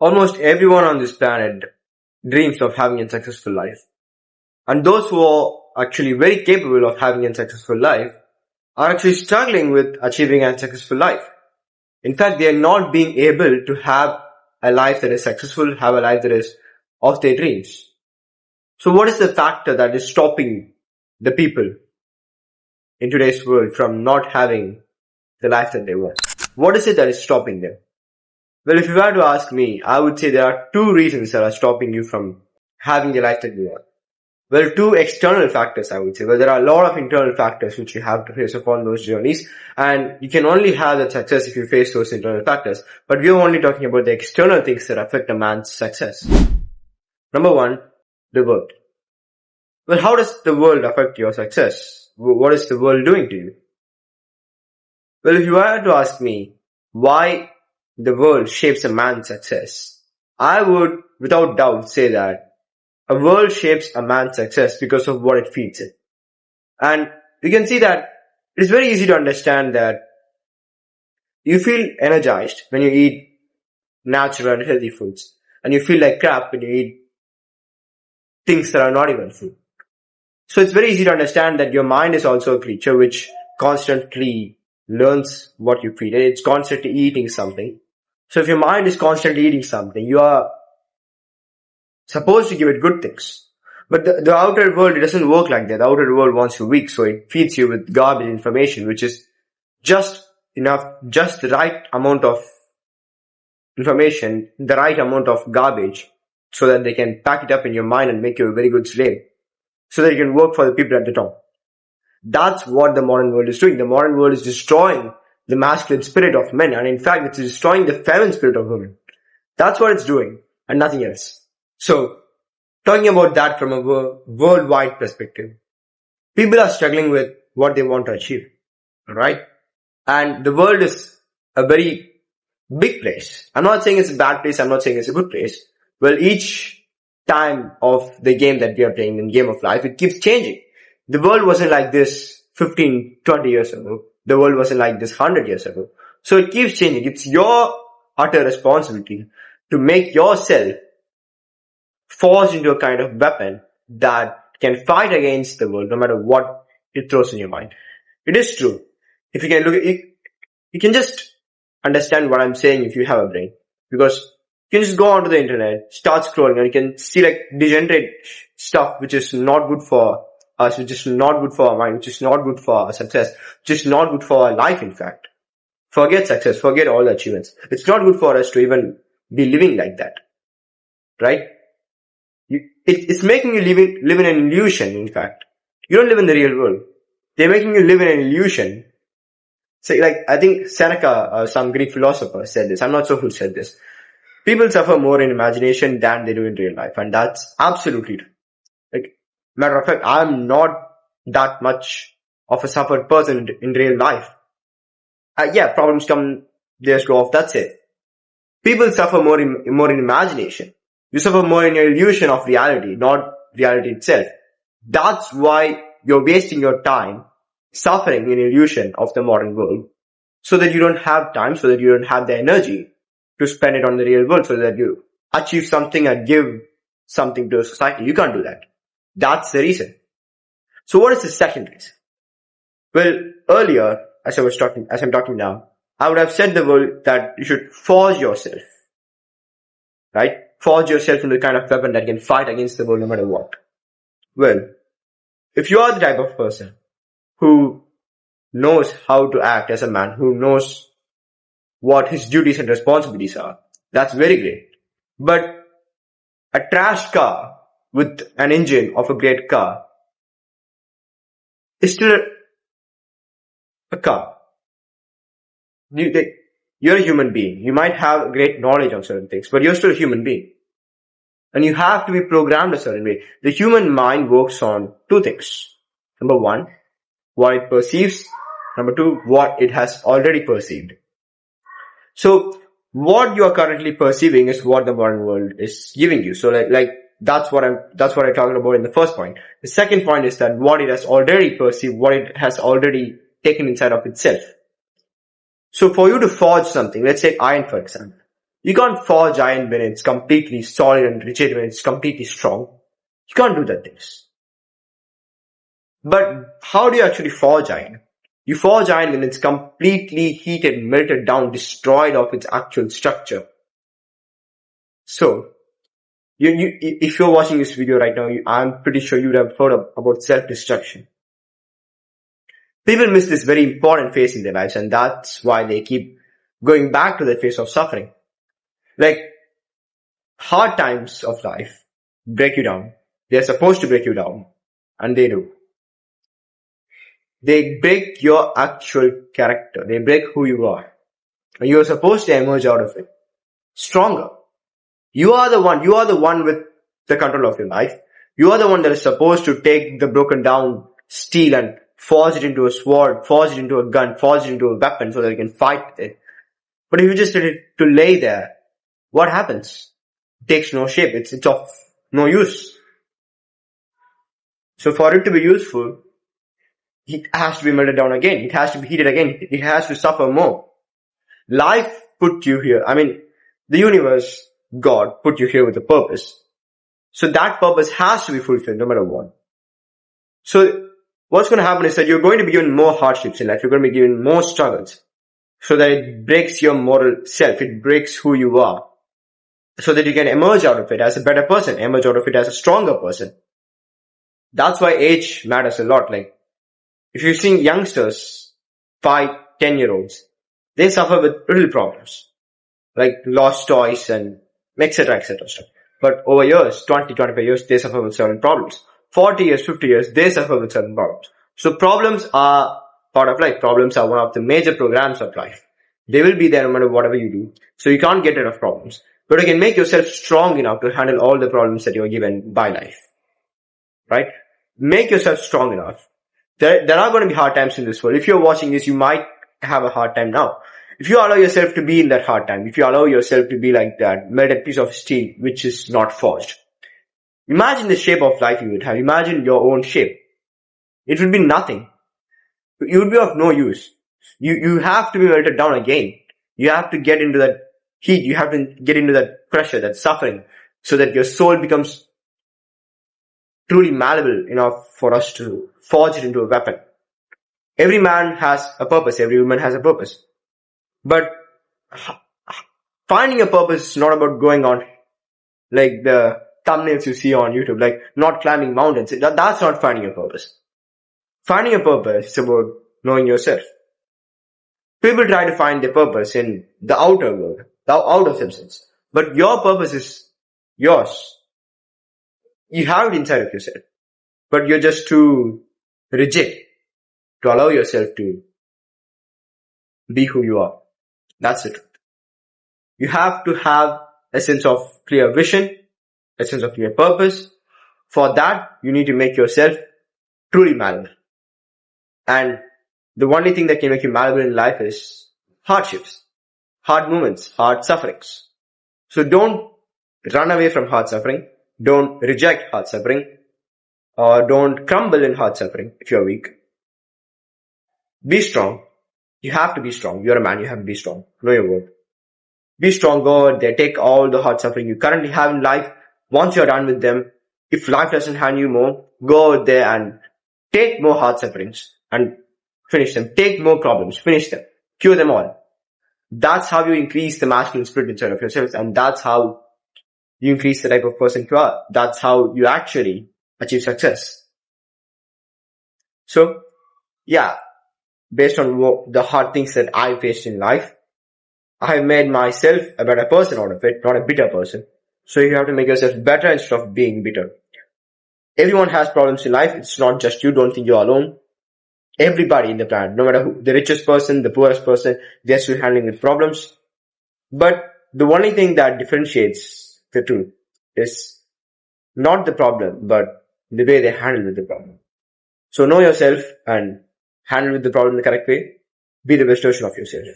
Almost everyone on this planet dreams of having a successful life. And those who are actually very capable of having a successful life are actually struggling with achieving a successful life. In fact, they are not being able to have a life that is successful, have a life that is of their dreams. So what is the factor that is stopping the people in today's world from not having the life that they want? What is it that is stopping them? Well, if you were to ask me, I would say there are two reasons that are stopping you from having the life that you want. Well, two external factors, I would say. Well, there are a lot of internal factors which you have to face upon those journeys, and you can only have that success if you face those internal factors. But we are only talking about the external things that affect a man's success. Number one, the world. Well, how does the world affect your success? What is the world doing to you? Well, if you were to ask me why the world shapes a man's success, I would, without doubt, say that a world shapes a man's success because of what it feeds it. And you can see that it's very easy to understand that you feel energized when you eat natural and healthy foods, and you feel like crap when you eat things that are not even food. So it's very easy to understand that your mind is also a creature which constantly learns what you feed it. It's constantly eating something. So if your mind is constantly eating something, you are supposed to give it good things. But the outer world, it doesn't work like that. The outer world wants you weak, so it feeds you with garbage information, which is just enough, just the right amount of information, the right amount of garbage, so that they can pack it up in your mind and make you a very good slave, so that you can work for the people at the top. That's what the modern world is doing. The modern world is destroying the masculine spirit of men, and in fact, it's destroying the feminine spirit of women. That's what it's doing, and nothing else. So, talking about that from a worldwide perspective, people are struggling with what they want to achieve, right? And the world is a very big place. I'm not saying it's a bad place, I'm not saying it's a good place. Well, each time of the game that we are playing, in game of life, it keeps changing. The world wasn't like this 15, 20 years ago. The world wasn't like this 100 years ago. So it keeps changing. It's your utter responsibility to make yourself forged into a kind of weapon that can fight against the world no matter what it throws in your mind. It is true. If you can look at it, you can just understand what I'm saying if you have a brain. Because you can just go onto the internet, start scrolling, and you can see like degenerate stuff which is not good for us, which is not good for our mind, which is not good for our success, which is not good for our life, in fact. Forget success, forget all the achievements. It's not good for us to even be living like that. Right? It's making you live in an illusion, in fact. You don't live in the real world. They're making you live in an illusion. So, like, I think Seneca, some Greek philosopher, said this. I'm not sure who said this. People suffer more in imagination than they do in real life. And that's absolutely true. Like, matter of fact, I'm not that much of a suffered person in real life. Yeah, problems come, they just go off, that's it. People suffer more in imagination. You suffer more in your illusion of reality, not reality itself. That's why you're wasting your time suffering in illusion of the modern world, so that you don't have time, so that you don't have the energy to spend it on the real world, so that you achieve something and give something to society. You can't do that. That's the reason. So what is the second reason? Well, earlier, as I'm talking now, I would have said the word that you should forge yourself. Right? Forge yourself into the kind of weapon that can fight against the world no matter what. Well, if you are the type of person who knows how to act as a man, who knows what his duties and responsibilities are, that's very great. But a trash car with an engine of a great car is still a car. You're a human being. You might have great knowledge on certain things, but you're still a human being. And you have to be programmed a certain way. The human mind works on two things. Number one, what it perceives. Number two, what it has already perceived. So, what you are currently perceiving is what the modern world is giving you. So like that's what I'm talking about in the first point. The second point is that what it has already perceived, what it has already taken inside of itself. So for you to forge something, let's take iron for example, You can't forge iron when it's completely solid and rigid, when it's completely strong. You can't do that things. But how do you actually forge iron? You forge iron when it's completely heated, melted down, destroyed of its actual structure. So, if you're watching this video right now, I'm pretty sure you would have heard about self-destruction. People miss this very important phase in their lives, and that's why they keep going back to that phase of suffering. Like, hard times of life break you down. They're supposed to break you down, and they do. They break your actual character. They break who you are. And you're supposed to emerge out of it stronger. You are the one with the control of your life. You are the one that is supposed to take the broken down steel and forge it into a sword, forge it into a gun, forge it into a weapon so that you can fight with it. But if you just let it to lay there, what happens? It takes no shape. It's of no use. So for it to be useful, it has to be melted down again. It has to be heated again. It has to suffer more. Life put you here. I mean, the universe, God, put you here with a purpose. So that purpose has to be fulfilled no matter what. So what's going to happen is that you're going to be given more hardships in life. You're going to be given more struggles. So that it breaks your moral self. It breaks who you are. So that you can emerge out of it as a better person. Emerge out of it as a stronger person. That's why age matters a lot. Like, if you see youngsters, 5, 10-year-olds, they suffer with little problems. Like lost toys and etc. stuff. But over years, 20, 25 years, they suffer with certain problems. 40 years, 50 years, they suffer with certain problems. So problems are part of life. Problems are one of the major programs of life. They will be there no matter whatever you do. So you can't get rid of problems. But you can make yourself strong enough to handle all the problems that you are given by life. Right? Make yourself strong enough. There are going to be hard times in this world. If you're watching this, you might have a hard time now. If you allow yourself to be in that hard time, if you allow yourself to be like that melted piece of steel which is not forged, imagine the shape of life you would have. Imagine your own shape. It would be nothing. You would be of no use. You have to be melted down again. You have to get into that heat. You have to get into that pressure, that suffering, so that your soul becomes truly malleable enough for us to forge it into a weapon. Every man has a purpose. Every woman has a purpose. But finding a purpose is not about going on like the thumbnails you see on YouTube, like not climbing mountains. That's not finding a purpose. Finding a purpose is about knowing yourself. People try to find their purpose in the outer world, the outer substance. But your purpose is yours. You have it inside of yourself. But you're just too rigid to allow yourself to be who you are. That's the truth. You have to have a sense of clear vision, a sense of clear purpose. For that, you need to make yourself truly malleable. And the only thing that can make you malleable in life is hardships, hard moments, hard sufferings. So don't run away from hard suffering. Don't reject hard suffering. Or don't crumble in hard suffering if you're weak. Be strong. You have to be strong. You're a man. You have to be strong. Know your word. Be strong. Go out there. Take all the hard suffering you currently have in life. Once you're done with them, if life doesn't hand you more, go out there and take more hard sufferings and finish them. Take more problems. Finish them. Cure them all. That's how you increase the masculine spirit inside of yourself, and that's how you increase the type of person you are. That's how you actually achieve success. So, yeah, based on the hard things that I faced in life, I have made myself a better person out of it, not a bitter person. So you have to make yourself better instead of being bitter. Everyone has problems in life. It's not just you. Don't think you're alone. Everybody in the planet, no matter who, the richest person, the poorest person, they're still handling with problems. But the only thing that differentiates the two is not the problem, but the way they handle with the problem. So know yourself and handle with the problem the correct way. Be the best version of yourself.